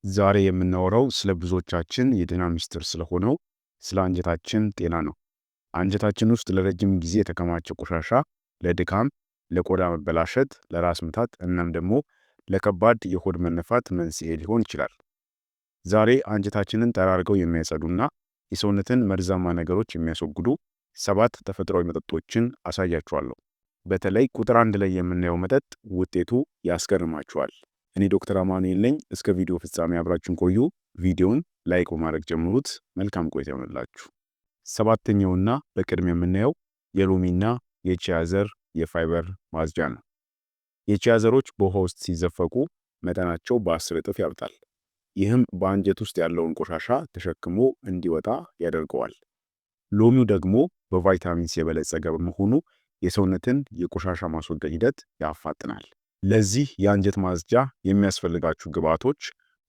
ዛሬ የምናወራው ስለ ብዙዎቻችን የጤና ሚስጥር ስለሆነው ስለ አንጀታችን ጤና ነው። አንጀታችን ውስጥ ለረጅም ጊዜ የተከማቸ ቆሻሻ ለድካም፣ ለቆዳ መበላሸት፣ ለራስ ምታት እናም ደግሞ ለከባድ የሆድ መነፋት መንስኤ ሊሆን ይችላል። ዛሬ አንጀታችንን ጠራርገው የሚያጸዱና የሰውነትን መርዛማ ነገሮች የሚያስወግዱ 7 ተፈጥሯዊ መጠጦችን አሳያችኋለሁ። በተለይ ቁጥር 1 ላይ የምናየው መጠጥ ውጤቱ ያስገርማችኋል። እኔ ዶክተር አማኑኤል ነኝ። እስከ ቪዲዮ ፍጻሜ አብራችሁን ቆዩ። ቪዲዮውን ላይክ በማድረግ ጀምሩት። መልካም ቆይታ ይሆንላችሁ። ሰባተኛውና በቅድሚያ የምናየው የሎሚና የቺያ ዘር የፋይበር ማጽጃ ነው። የቺያ ዘሮች በውሃ ውስጥ ሲዘፈቁ መጠናቸው በ10 እጥፍ ያብጣል። ይህም በአንጀት ውስጥ ያለውን ቆሻሻ ተሸክሞ እንዲወጣ ያደርገዋል። ሎሚው ደግሞ በቫይታሚን ሲ የበለጸገ በመሆኑ የሰውነትን የቆሻሻ ማስወገድ ሂደት ያፋጥናል። ለዚህ የአንጀት ማጽጃ የሚያስፈልጋችሁ ግብዓቶች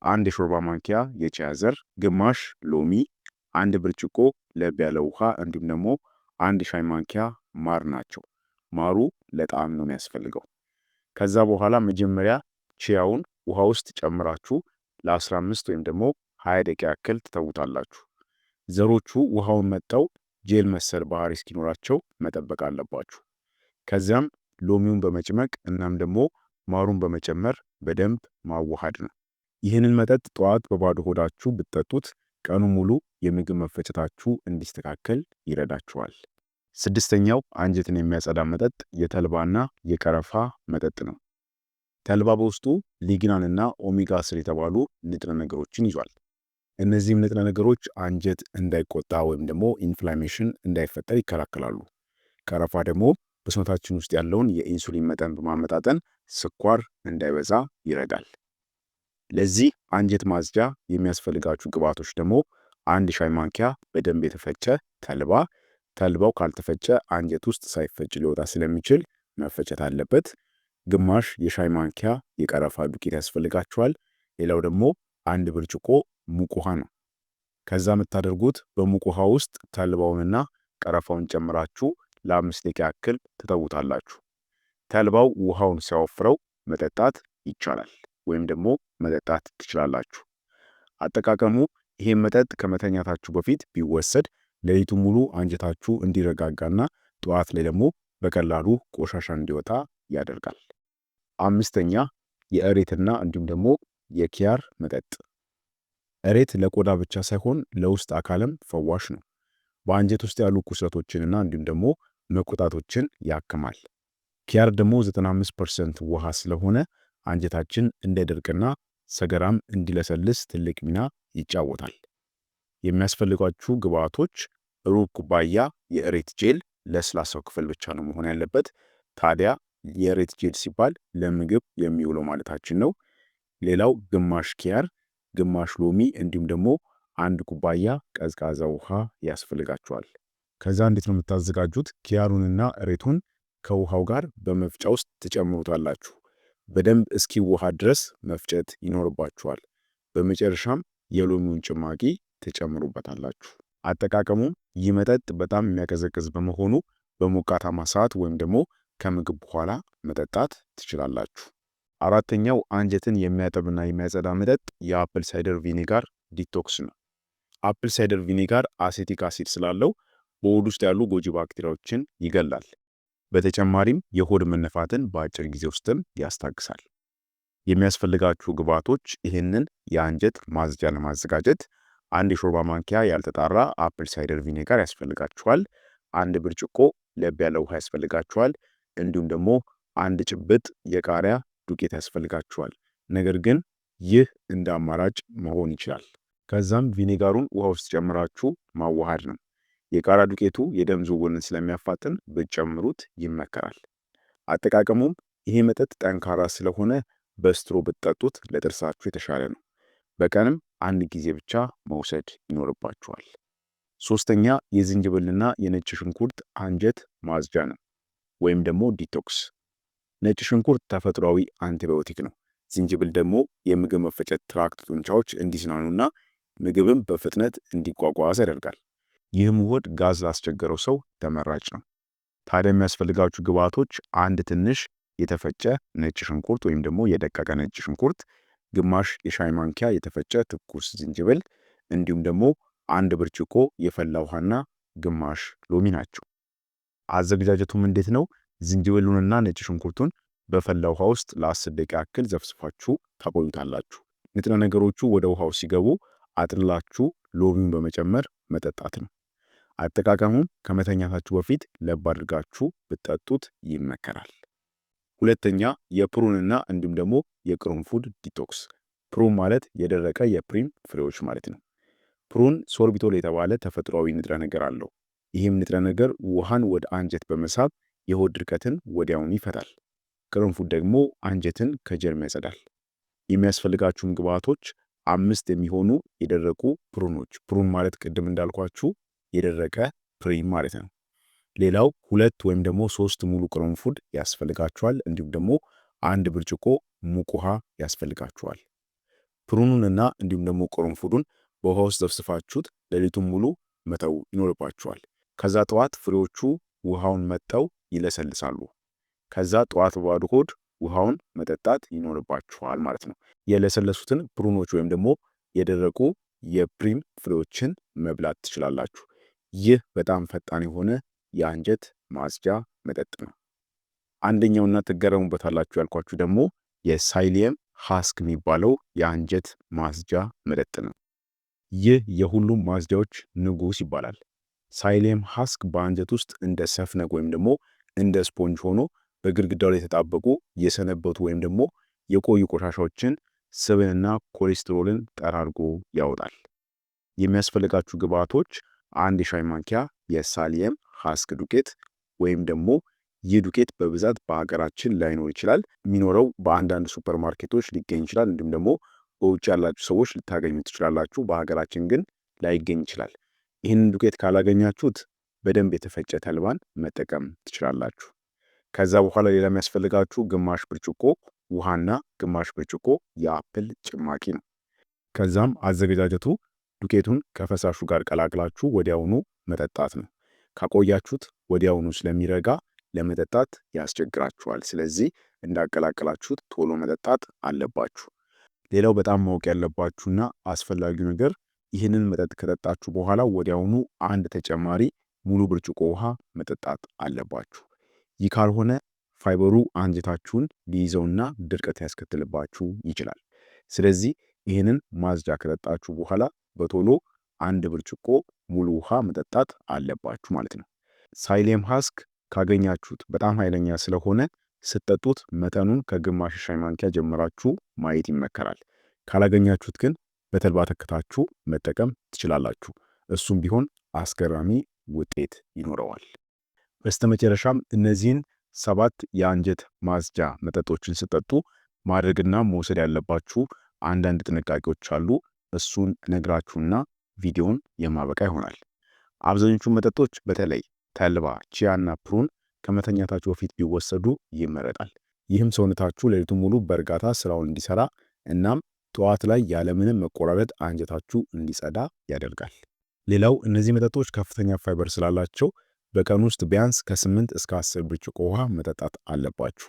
1 የሾርባ ማንኪያ የቺያ ዘር፣ ግማሽ ሎሚ፣ 1 ብርጭቆ ለብ ያለ ውሃ እንዲሁም ደግሞ 1 ሻይ ማንኪያ ማር ናቸው። ማሩ ለጣዕም ነው የሚያስፈልገው። ከዛ በኋላ መጀመሪያ ቺያውን ውሃ ውስጥ ጨምራችሁ ለ15 ወይም ደግሞ 20 ደቂቃ ያክል ትተውታላችሁ። ዘሮቹ ውሃውን መጠው ጄል መሰል ባህሪ እስኪኖራቸው መጠበቅ አለባችሁ። ከዚያም ሎሚውን በመጭመቅ እናም ደግሞ ማሩን በመጨመር በደንብ ማዋሃድ ነው። ይህንን መጠጥ ጠዋት በባዶ ሆዳችሁ ብትጠጡት ቀኑ ሙሉ የምግብ መፈጨታችሁ እንዲስተካከል ይረዳችኋል። ስድስተኛው አንጀትን የሚያጸዳ መጠጥ የተልባና የቀረፋ መጠጥ ነው። ተልባ በውስጡ ሊግናንና ኦሜጋ 3 የተባሉ ንጥረ ነገሮችን ይዟል። እነዚህም ንጥረ ነገሮች አንጀት እንዳይቆጣ ወይም ደግሞ ኢንፍላሜሽን እንዳይፈጠር ይከላከላሉ። ቀረፋ ደግሞ በሰውነታችን ውስጥ ያለውን የኢንሱሊን መጠን በማመጣጠን ስኳር እንዳይበዛ ይረዳል። ለዚህ አንጀት ማጽጃ የሚያስፈልጋችሁ ግብዓቶች ደግሞ 1 ሻይ ማንኪያ በደንብ የተፈጨ ተልባ። ተልባው ካልተፈጨ አንጀት ውስጥ ሳይፈጭ ሊወጣ ስለሚችል መፈጨት አለበት። ግማሽ የሻይ ማንኪያ የቀረፋ ዱቄት ያስፈልጋችኋል። ሌላው ደግሞ 1 ብርጭቆ ሙቅ ውሃ ነው። ከዛ የምታደርጉት በሙቅ ውሃ ውስጥ ተልባውንና ቀረፋውን ጨምራችሁ ለ5 ደቂቃ ያክል ትተውታላችሁ። ተልባው ውሃውን ሲያወፍረው መጠጣት ይቻላል ወይም ደግሞ መጠጣት ትችላላችሁ። አጠቃቀሙ ይሄን መጠጥ ከመተኛታችሁ በፊት ቢወሰድ ሌሊቱ ሙሉ አንጀታችሁ እንዲረጋጋና ጠዋት ላይ ደግሞ በቀላሉ ቆሻሻ እንዲወጣ ያደርጋል። አምስተኛ የእሬትና እንዲሁም ደግሞ የኪያር መጠጥ። እሬት ለቆዳ ብቻ ሳይሆን ለውስጥ አካልም ፈዋሽ ነው። በአንጀት ውስጥ ያሉ ቁስለቶችንና እንዲሁም ደግሞ መቆጣቶችን ያክማል። ኪያር ደግሞ 95% ውሃ ስለሆነ አንጀታችን እንዳይደርቅና ሰገራም እንዲለሰልስ ትልቅ ሚና ይጫወታል። የሚያስፈልጓችሁ ግብዓቶች ሩብ ኩባያ የእሬት ጄል፣ ለስላሳው ክፍል ብቻ ነው መሆን ያለበት። ታዲያ የእሬት ጄል ሲባል ለምግብ የሚውለው ማለታችን ነው። ሌላው ግማሽ ኪያር፣ ግማሽ ሎሚ እንዲሁም ደግሞ 1 ኩባያ ቀዝቃዛ ውሃ ያስፈልጋችኋል። ከዛ እንዴት ነው የምታዘጋጁት? ኪያሩንና እሬቱን ከውሃው ጋር በመፍጫ ውስጥ ትጨምሩታላችሁ። በደንብ እስኪዋሃድ ድረስ መፍጨት ይኖርባችኋል። በመጨረሻም የሎሚውን ጭማቂ ትጨምሩበታላችሁ። አጠቃቀሙ ይህ መጠጥ በጣም የሚያቀዘቅዝ በመሆኑ በሞቃታማ ሰዓት ወይም ደግሞ ከምግብ በኋላ መጠጣት ትችላላችሁ። አራተኛው አንጀትን የሚያጠብና የሚያጸዳ መጠጥ የአፕል ሳይደር ቪኔጋር ዲቶክስ ነው። አፕል ሳይደር ቪኔጋር አሴቲክ አሲድ ስላለው በሆድ ውስጥ ያሉ ጎጂ ባክቴሪያዎችን ይገላል። በተጨማሪም የሆድ መነፋትን በአጭር ጊዜ ውስጥም ያስታግሳል። የሚያስፈልጋችሁ ግብዓቶች ይህንን የአንጀት ማጽጃ ለማዘጋጀት 1 የሾርባ ማንኪያ ያልተጣራ አፕል ሳይደር ቪኔጋር ያስፈልጋችኋል። 1 ብርጭቆ ለብ ያለ ውሃ ያስፈልጋችኋል። እንዲሁም ደግሞ 1 ጭብጥ የቃሪያ ዱቄት ያስፈልጋችኋል። ነገር ግን ይህ እንደ አማራጭ መሆን ይችላል። ከዛም ቪኔጋሩን ውሃ ውስጥ ጨምራችሁ ማዋሃድ ነው። የቃሪያ ዱቄቱ የደም ዝውውርን ስለሚያፋጥን ብትጨምሩት ይመከራል። አጠቃቀሙም ይሄ መጠጥ ጠንካራ ስለሆነ በስትሮ ብትጠጡት ለጥርሳችሁ የተሻለ ነው። በቀንም 1 ጊዜ ብቻ መውሰድ ይኖርባችኋል። ሶስተኛ የዝንጅብልና የነጭ ሽንኩርት አንጀት ማጽጃ ነው ወይም ደግሞ ዲቶክስ። ነጭ ሽንኩርት ተፈጥሯዊ አንቲባዮቲክ ነው። ዝንጅብል ደግሞ የምግብ መፈጨት ትራክት ጡንቻዎች እንዲዝናኑና ምግብም በፍጥነት እንዲጓጓዝ ያደርጋል። ይህም ሆድ ጋዝ ላስቸገረው ሰው ተመራጭ ነው። ታዲያ የሚያስፈልጋችሁ ግብዓቶች 1 ትንሽ የተፈጨ ነጭ ሽንኩርት ወይም ደግሞ የደቀቀ ነጭ ሽንኩርት፣ ግማሽ የሻይ ማንኪያ የተፈጨ ትኩስ ዝንጅብል እንዲሁም ደግሞ 1 ብርጭቆ የፈላ ውሃና ግማሽ ሎሚ ናቸው። አዘገጃጀቱም እንዴት ነው? ዝንጅብሉንና ነጭ ሽንኩርቱን በፈላ ውሃ ውስጥ ለ10 ደቂቃ ያክል ዘፍዝፋችሁ ታቆዩታላችሁ። ንጥረ ነገሮቹ ወደ ውሃው ሲገቡ አጥልላችሁ ሎሚውን በመጨመር መጠጣት ነው። አጠቃቀሙም ከመተኛታችሁ በፊት ለብ አድርጋችሁ ብትጠጡት ይመከራል። ሁለተኛ የፕሩንና እንዲሁም ደግሞ የቅርንፉድ ዲቶክስ። ፕሩን ማለት የደረቀ የፕሪም ፍሬዎች ማለት ነው። ፕሩን ሶርቢቶል የተባለ ተፈጥሯዊ ንጥረ ነገር አለው። ይህም ንጥረ ነገር ውሃን ወደ አንጀት በመሳብ የሆድ ድርቀትን ወዲያውኑ ይፈታል። ቅርንፉድ ደግሞ አንጀትን ከጀርም ያጸዳል። የሚያስፈልጋችሁም ግብአቶች 5 የሚሆኑ የደረቁ ፕሩኖች። ፕሩን ማለት ቅድም እንዳልኳችሁ የደረቀ ፕሪም ማለት ነው። ሌላው 2 ወይም ደግሞ 3 ሙሉ ቅርንፉድ ያስፈልጋችኋል። እንዲሁም ደግሞ 1 ብርጭቆ ሙቅ ውሃ ያስፈልጋችኋል። ፕሩኑንና እንዲሁም ደግሞ ቅርንፉዱን በውሃ ውስጥ ዘፍዝፋችሁት ሌሊቱን ሙሉ መተው ይኖርባችኋል። ከዛ ጠዋት ፍሬዎቹ ውሃውን መጠው ይለሰልሳሉ። ከዛ ጠዋት ባዶ ሆድ ውሃውን መጠጣት ይኖርባችኋል ማለት ነው። የለሰለሱትን ፕሩኖች ወይም ደግሞ የደረቁ የፕሪም ፍሬዎችን መብላት ትችላላችሁ። ይህ በጣም ፈጣን የሆነ የአንጀት ማጽጃ መጠጥ ነው። አንደኛውና ትገረሙበታላችሁ ያልኳችሁ ደግሞ የሳይሊየም ሃስክ የሚባለው የአንጀት ማጽጃ መጠጥ ነው። ይህ የሁሉም ማጽጃዎች ንጉስ ይባላል። ሳይሊየም ሃስክ በአንጀት ውስጥ እንደ ሰፍነግ ወይም ደግሞ እንደ ስፖንጅ ሆኖ በግድግዳው ላይ የተጣበቁ የሰነበቱ ወይም ደግሞ የቆዩ ቆሻሻዎችን፣ ስብንና ኮሌስትሮልን ጠራርጎ ያወጣል። የሚያስፈልጋችሁ ግብአቶች 1 የሻይ ማንኪያ የሳሊየም ሃስክ ዱቄት ወይም ደግሞ ይህ ዱቄት በብዛት በሀገራችን ላይኖር ይችላል። የሚኖረው በአንዳንድ ሱፐርማርኬቶች ሊገኝ ይችላል። እንዲሁም ደግሞ በውጭ ያላችሁ ሰዎች ልታገኙ ትችላላችሁ። በሀገራችን ግን ላይገኝ ይችላል። ይህንን ዱቄት ካላገኛችሁት በደንብ የተፈጨ ተልባን መጠቀም ትችላላችሁ። ከዛ በኋላ ሌላ የሚያስፈልጋችሁ ግማሽ ብርጭቆ ውሃና ግማሽ ብርጭቆ የአፕል ጭማቂ ነው። ከዛም አዘገጃጀቱ ዱቄቱን ከፈሳሹ ጋር ቀላቅላችሁ ወዲያውኑ መጠጣት ነው። ካቆያችሁት ወዲያውኑ ስለሚረጋ ለመጠጣት ያስቸግራችኋል። ስለዚህ እንዳቀላቀላችሁት ቶሎ መጠጣት አለባችሁ። ሌላው በጣም ማወቅ ያለባችሁና አስፈላጊው ነገር ይህንን መጠጥ ከጠጣችሁ በኋላ ወዲያውኑ 1 ተጨማሪ ሙሉ ብርጭቆ ውሃ መጠጣት አለባችሁ። ይህ ካልሆነ ፋይበሩ አንጀታችሁን ሊይዘውና ድርቀት ያስከትልባችሁ ይችላል። ስለዚህ ይህንን ማጽጃ ከጠጣችሁ በኋላ በቶሎ 1 ብርጭቆ ሙሉ ውሃ መጠጣት አለባችሁ ማለት ነው። ሳይሊየም ሃስክ ካገኛችሁት በጣም ኃይለኛ ስለሆነ ስትጠጡት መጠኑን ከግማሽ ሻይ ማንኪያ ጀምራችሁ ማየት ይመከራል። ካላገኛችሁት ግን በተልባ ተክታችሁ መጠቀም ትችላላችሁ። እሱም ቢሆን አስገራሚ ውጤት ይኖረዋል። በስተመጨረሻም እነዚህን 7 የአንጀት ማጽጃ መጠጦችን ስትጠጡ ማድረግና መውሰድ ያለባችሁ አንዳንድ ጥንቃቄዎች አሉ። እሱን ነግራችሁና ቪዲዮን የማበቃ ይሆናል። አብዛኞቹ መጠጦች በተለይ ተልባ፣ ቺያና ፕሩን ከመተኛታችሁ በፊት ቢወሰዱ ይመረጣል። ይህም ሰውነታችሁ ሌሊቱን ሙሉ በእርጋታ ስራውን እንዲሰራ እናም ጠዋት ላይ ያለምንም መቆራረጥ አንጀታችሁ እንዲጸዳ ያደርጋል። ሌላው እነዚህ መጠጦች ከፍተኛ ፋይበር ስላላቸው በቀን ውስጥ ቢያንስ ከ8 እስከ 10 ብርጭቆ ውሃ መጠጣት አለባችሁ።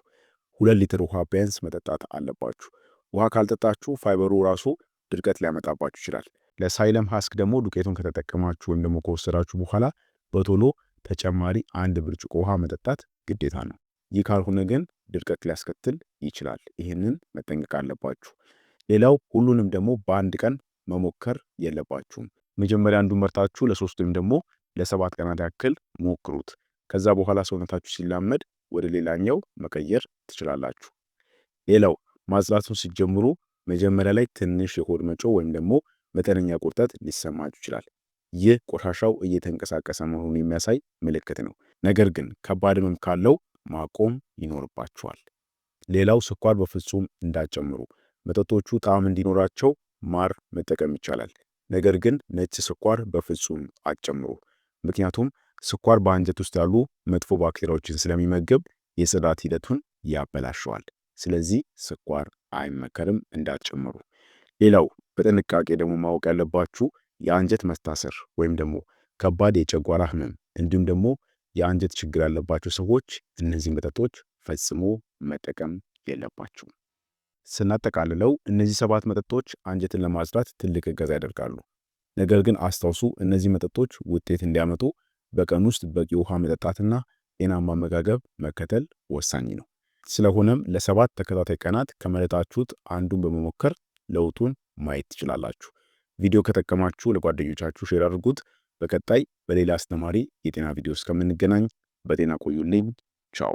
2 ሊትር ውሃ ቢያንስ መጠጣት አለባችሁ። ውሃ ካልጠጣችሁ ፋይበሩ ራሱ ድርቀት ሊያመጣባችሁ ይችላል። ለሳይለም ሃስክ ደግሞ ዱቄቱን ከተጠቀማችሁ ወይም ደግሞ ከወሰዳችሁ በኋላ በቶሎ ተጨማሪ 1 ብርጭቆ ውሃ መጠጣት ግዴታ ነው። ይህ ካልሆነ ግን ድርቀት ሊያስከትል ይችላል። ይህንን መጠንቀቅ አለባችሁ። ሌላው ሁሉንም ደግሞ በአንድ ቀን መሞከር የለባችሁም። መጀመሪያ አንዱን መርጣችሁ ለ3 ወይም ደግሞ ለ7 ቀናት ያክል ሞክሩት። ከዛ በኋላ ሰውነታችሁ ሲላመድ ወደ ሌላኛው መቀየር ትችላላችሁ። ሌላው ማጽዳቱን ሲጀምሩ መጀመሪያ ላይ ትንሽ የሆድ መጮህ ወይም ደግሞ መጠነኛ ቁርጠት ሊሰማችሁ ይችላል። ይህ ቆሻሻው እየተንቀሳቀሰ መሆኑን የሚያሳይ ምልክት ነው። ነገር ግን ከባድ ህመም ካለው ማቆም ይኖርባችኋል። ሌላው ስኳር በፍጹም እንዳትጨምሩ። መጠጦቹ ጣዕም እንዲኖራቸው ማር መጠቀም ይቻላል። ነገር ግን ነጭ ስኳር በፍጹም አትጨምሩ። ምክንያቱም ስኳር በአንጀት ውስጥ ያሉ መጥፎ ባክቴሪያዎችን ስለሚመገብ የጽዳት ሂደቱን ያበላሸዋል። ስለዚህ ስኳር አይመከርም፣ እንዳትጨምሩ። ሌላው በጥንቃቄ ደግሞ ማወቅ ያለባችሁ የአንጀት መታሰር ወይም ደግሞ ከባድ የጨጓራ ህመም እንዲሁም ደግሞ የአንጀት ችግር ያለባቸው ሰዎች እነዚህ መጠጦች ፈጽሞ መጠቀም የለባችሁም። ስናጠቃልለው እነዚህ 7 መጠጦች አንጀትን ለማጽዳት ትልቅ እገዛ ያደርጋሉ። ነገር ግን አስታውሱ፣ እነዚህ መጠጦች ውጤት እንዲያመጡ በቀን ውስጥ በቂ ውሃ መጠጣትና ጤናማ አመጋገብ መከተል ወሳኝ ነው። ስለሆነም ለ7 ተከታታይ ቀናት ከመረጣችሁት አንዱን በመሞከር ለውጡን ማየት ትችላላችሁ። ቪዲዮ ከጠቀማችሁ ለጓደኞቻችሁ ሼር አድርጉት። በቀጣይ በሌላ አስተማሪ የጤና ቪዲዮ እስከምንገናኝ በጤና ቆዩልኝ። ቻው።